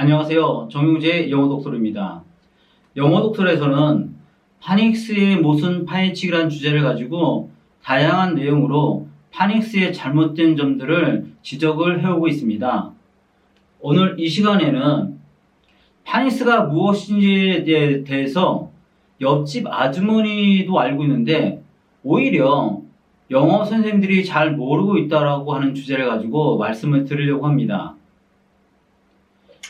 안녕하세요. 정용재 영어 독서입니다. 영어 독서에서는 파닉스의 모순 파헤치기라는 주제를 가지고 다양한 내용으로 파닉스의 잘못된 점들을 지적을 해오고 있습니다. 오늘 이 시간에는 파닉스가 무엇인지에 대해서 옆집 아주머니도 알고 있는데 오히려 영어 선생님들이 잘 모르고 있다라고 하는 주제를 가지고 말씀을 드리려고 합니다.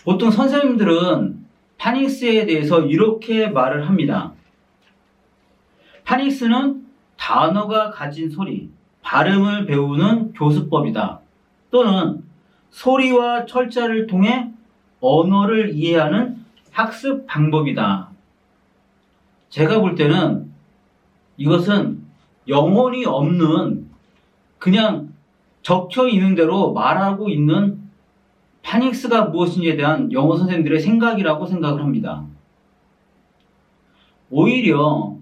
보통 선생님들은 파닉스에 대해서 이렇게 말을 합니다. 파닉스는 단어가 가진 소리, 발음을 배우는 교수법이다. 또는 소리와 철자를 통해 언어를 이해하는 학습 방법이다. 제가 볼 때는 이것은 영혼이 없는 그냥 적혀 있는 대로 말하고 있는 파닉스가 무엇인지에 대한 영어 선생님들의 생각이라고 생각을 합니다. 오히려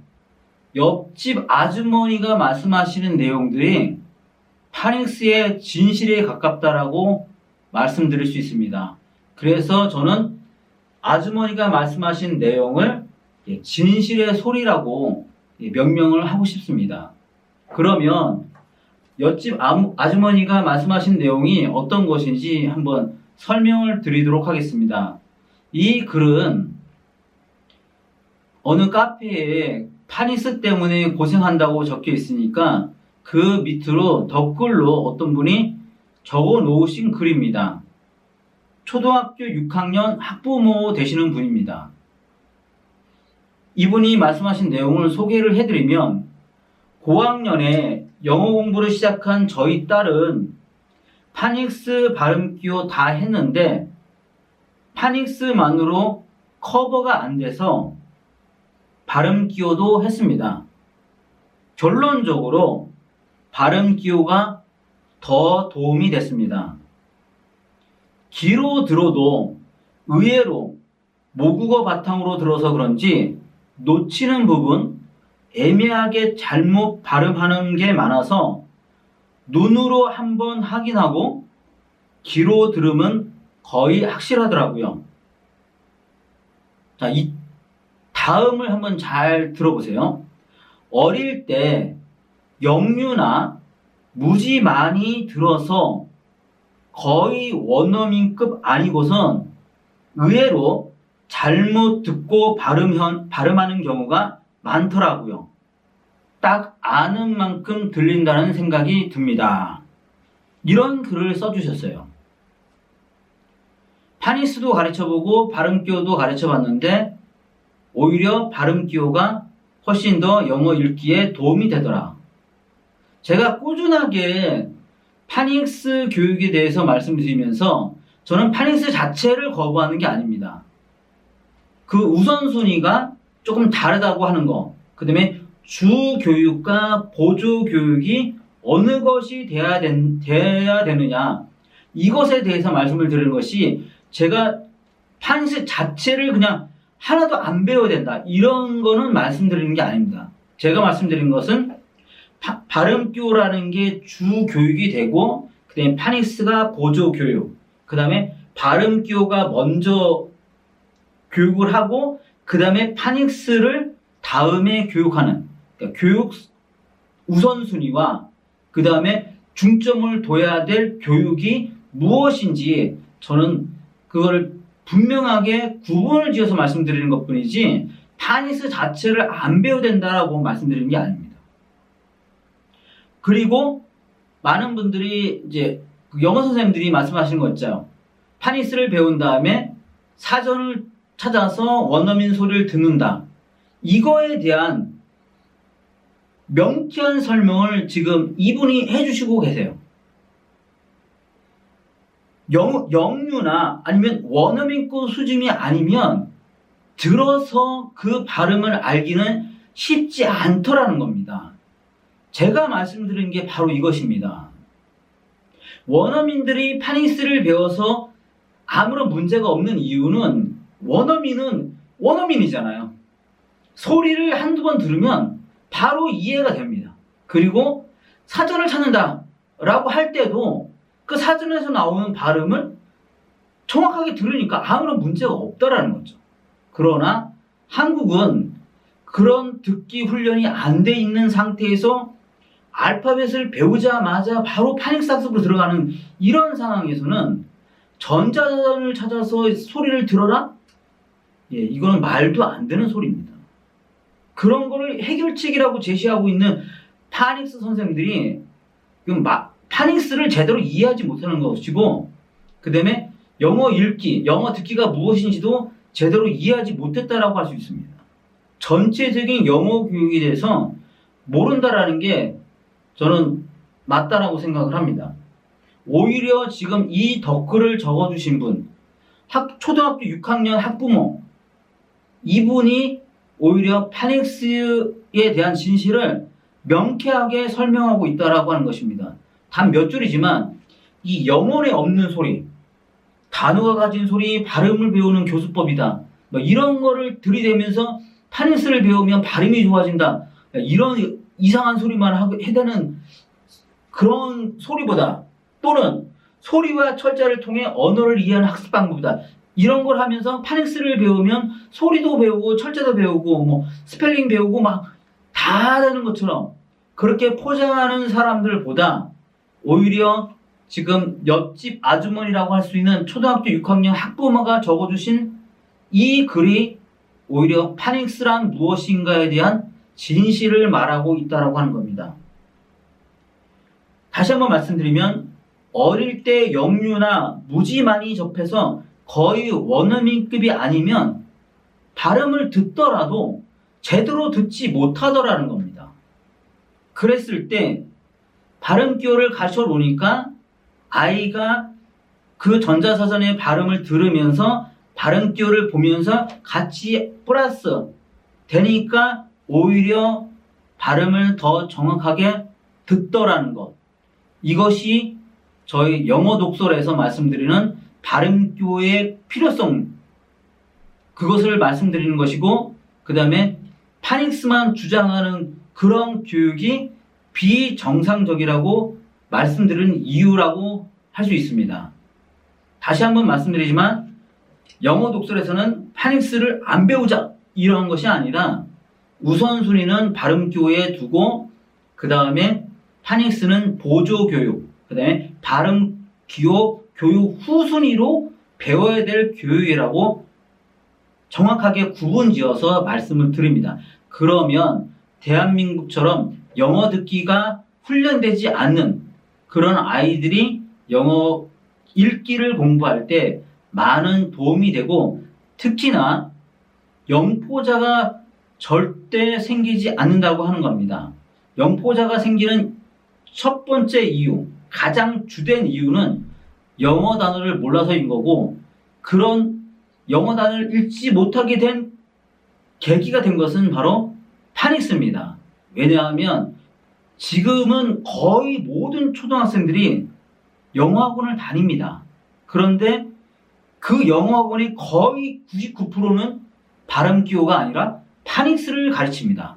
옆집 아주머니가 말씀하시는 내용들이 파닉스의 진실에 가깝다라고 말씀드릴 수 있습니다. 그래서 저는 아주머니가 말씀하신 내용을 진실의 소리라고 명명을 하고 싶습니다. 그러면 옆집 아주머니가 말씀하신 내용이 어떤 것인지 한번 설명을 드리도록 하겠습니다. 이 글은 어느 카페에 파닉스 때문에 고생한다고 적혀 있으니까 그 밑으로 댓글로 어떤 분이 적어 놓으신 글입니다. 초등학교 6학년 학부모 되시는 분입니다. 이분이 말씀하신 내용을 소개를 해드리면 고학년에 영어 공부를 시작한 저희 딸은 파닉스 발음기호 다 했는데 파닉스만으로 커버가 안 돼서 발음기호도 했습니다. 결론적으로 발음기호가 더 도움이 됐습니다. 귀로 들어도 의외로 모국어 바탕으로 들어서 그런지 놓치는 부분, 애매하게 잘못 발음하는 게 많아서 눈으로 한번 확인하고 귀로 들으면 거의 확실하더라고요. 자, 이 다음을 한번 잘 들어보세요. 어릴 때 영유나 무지 많이 들어서 거의 원어민급 아니고선 의외로 잘못 듣고 발음하는 경우가 많더라고요. 딱 아는 만큼 들린다는 생각이 듭니다. 이런 글을 써주셨어요. 파닉스도 가르쳐보고 발음기호도 가르쳐봤는데 오히려 발음기호가 훨씬 더 영어 읽기에 도움이 되더라. 제가 꾸준하게 파닉스 교육에 대해서 말씀드리면서 저는 파닉스 자체를 거부하는 게 아닙니다. 그 우선순위가 조금 다르다고 하는 거, 그 다음에 주교육과 보조교육이 어느 것이 돼야 되느냐, 이것에 대해서 말씀을 드리는 것이 제가 파닉스 자체를 그냥 하나도 안 배워야 된다, 이런 거는 말씀드리는 게 아닙니다. 제가 말씀드린 것은 발음기호라는 게 주교육이 되고 그 다음에 파닉스가 보조교육, 그 다음에 발음기호가 먼저 교육을 하고 그 다음에 파닉스를 다음에 교육하는, 그러니까 교육 우선순위와 그 다음에 중점을 둬야 될 교육이 무엇인지 저는 그거를 분명하게 구분을 지어서 말씀드리는 것 뿐이지 파닉스 자체를 안 배워야 된다라고 말씀드리는 게 아닙니다. 그리고 많은 분들이 이제 영어 선생님들이 말씀하시는 거 있잖아요. 파닉스를 배운 다음에 사전을 찾아서 원어민 소리를 듣는다. 이거에 대한 명쾌한 설명을 지금 이분이 해주시고 계세요. 영유나 아니면 원어민급 수준이 아니면 들어서 그 발음을 알기는 쉽지 않더라는 겁니다. 제가 말씀드린 게 바로 이것입니다. 원어민들이 파닉스를 배워서 아무런 문제가 없는 이유는 원어민은 원어민이잖아요. 소리를 한두 번 들으면 바로 이해가 됩니다. 그리고 사전을 찾는다 라고 할 때도 그 사전에서 나오는 발음을 정확하게 들으니까 아무런 문제가 없다라는 거죠. 그러나 한국은 그런 듣기 훈련이 안 돼 있는 상태에서 알파벳을 배우자마자 바로 파닉스 학습으로 들어가는 이런 상황에서는 전자전을 찾아서 소리를 들어라? 예, 이거는 말도 안 되는 소리입니다. 그런 거를 해결책이라고 제시하고 있는 파닉스 선생님들이 파닉스를 제대로 이해하지 못하는 것이고, 그 다음에 영어 읽기, 영어 듣기가 무엇인지도 제대로 이해하지 못했다라고 할 수 있습니다. 전체적인 영어 교육에 대해서 모른다라는 게 저는 맞다라고 생각을 합니다. 오히려 지금 이 댓글을 적어주신 분, 초등학교 6학년 학부모, 이분이 오히려 파닉스에 대한 진실을 명쾌하게 설명하고 있다라고 하는 것입니다. 단 몇 줄이지만 이 영혼에 없는 소리, 단어가 가진 소리, 발음을 배우는 교수법이다, 뭐 이런 거를 들이대면서 파닉스를 배우면 발음이 좋아진다, 이런 이상한 소리만 해대는 그런 소리보다, 또는 소리와 철자를 통해 언어를 이해하는 학습 방법이다, 이런 걸 하면서 파닉스를 배우면 소리도 배우고 철자도 배우고 뭐 스펠링 배우고 막 다 되는 것처럼 그렇게 포장하는 사람들보다 오히려 지금 옆집 아주머니라고 할 수 있는 초등학교 6학년 학부모가 적어주신 이 글이 오히려 파닉스란 무엇인가에 대한 진실을 말하고 있다라고 하는 겁니다. 다시 한번 말씀드리면, 어릴 때 영유나 무지 많이 접해서 거의 원어민급이 아니면 발음을 듣더라도 제대로 듣지 못하더라는 겁니다. 그랬을 때 발음 기호를 가르쳐 놓으니까 아이가 그 전자사전의 발음을 들으면서 발음 기호를 보면서 같이 플러스 되니까 오히려 발음을 더 정확하게 듣더라는 것. 이것이 저희 영어 독설에서 말씀드리는 발음 기호의 필요성, 그것을 말씀드리는 것이고, 그 다음에 파닉스만 주장하는 그런 교육이 비정상적이라고 말씀드리는 이유라고 할 수 있습니다. 다시 한번 말씀드리지만, 영어 독설에서는 파닉스를 안 배우자 이런 것이 아니라 우선순위는 발음 기호에 두고, 그 다음에 파닉스는 보조 교육, 그 다음에 발음 기호 교육 후순위로 배워야 될 교육이라고 정확하게 구분지어서 말씀을 드립니다. 그러면 대한민국처럼 영어 듣기가 훈련되지 않는 그런 아이들이 영어 읽기를 공부할 때 많은 도움이 되고, 특히나 영포자가 절대 생기지 않는다고 하는 겁니다. 영포자가 생기는 첫 번째 이유, 가장 주된 이유는 영어 단어를 몰라서인 거고, 그런 영어 단어를 읽지 못하게 된 계기가 된 것은 바로 파닉스입니다. 왜냐하면 지금은 거의 모든 초등학생들이 영어학원을 다닙니다. 그런데 그 영어학원이 거의 99%는 발음 기호가 아니라 파닉스를 가르칩니다.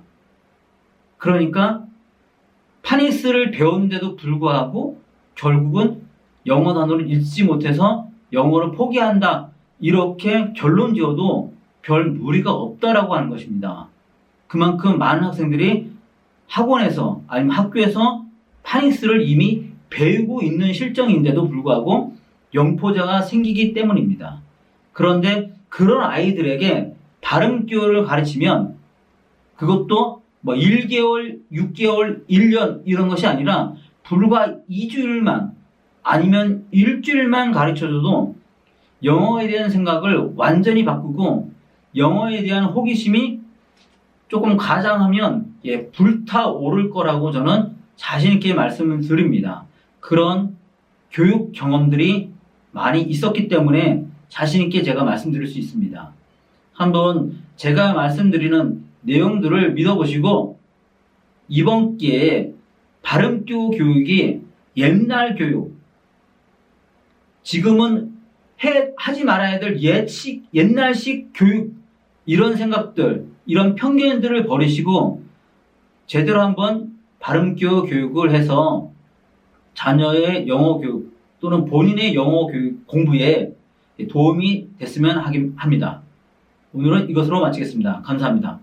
그러니까 파닉스를 배우는데도 불구하고 결국은 영어 단어를 읽지 못해서 영어를 포기한다, 이렇게 결론 지어도 별 무리가 없다라고 하는 것입니다. 그만큼 많은 학생들이 학원에서 아니면 학교에서 파닉스를 이미 배우고 있는 실정인데도 불구하고 영포자가 생기기 때문입니다. 그런데 그런 아이들에게 발음 기호를 가르치면 그것도 뭐 1개월, 6개월, 1년 이런 것이 아니라 불과 2주일만 아니면 일주일만 가르쳐줘도 영어에 대한 생각을 완전히 바꾸고 영어에 대한 호기심이 조금 가장하면 불타오를 거라고 저는 자신있게 말씀을 드립니다. 그런 교육 경험들이 많이 있었기 때문에 자신있게 제가 말씀드릴 수 있습니다. 한번 제가 말씀드리는 내용들을 믿어보시고 이번 기회에 발음기호 교육이 옛날 교육, 지금은 하지 말아야 될 옛날식 교육, 이런 생각들, 이런 편견들을 버리시고 제대로 한번 발음기호 교육을 해서 자녀의 영어 교육 또는 본인의 영어 교육 공부에 도움이 됐으면 합니다. 오늘은 이것으로 마치겠습니다. 감사합니다.